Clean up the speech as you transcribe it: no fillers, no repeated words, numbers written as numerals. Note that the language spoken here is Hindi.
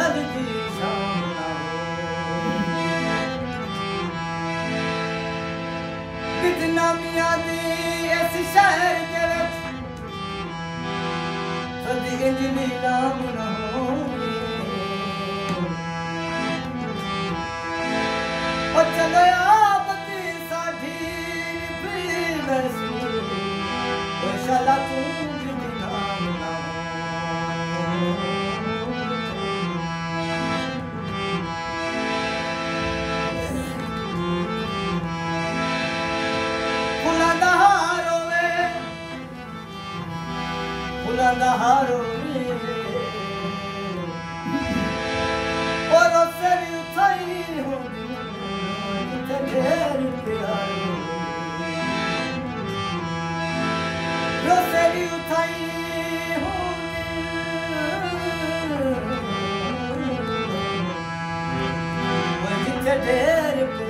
ढलदी शाम ना बिदनामियां दी इस शहर दे विच कदी इंज नीलाम ना होवे ओ चलो आपकी साडी फिर वैसी ओ शाला तू भी नाम ना Fulandaharu और उससे भी उठाई होगी ढेर प्यारो उससे भी उठाई होगी ढेर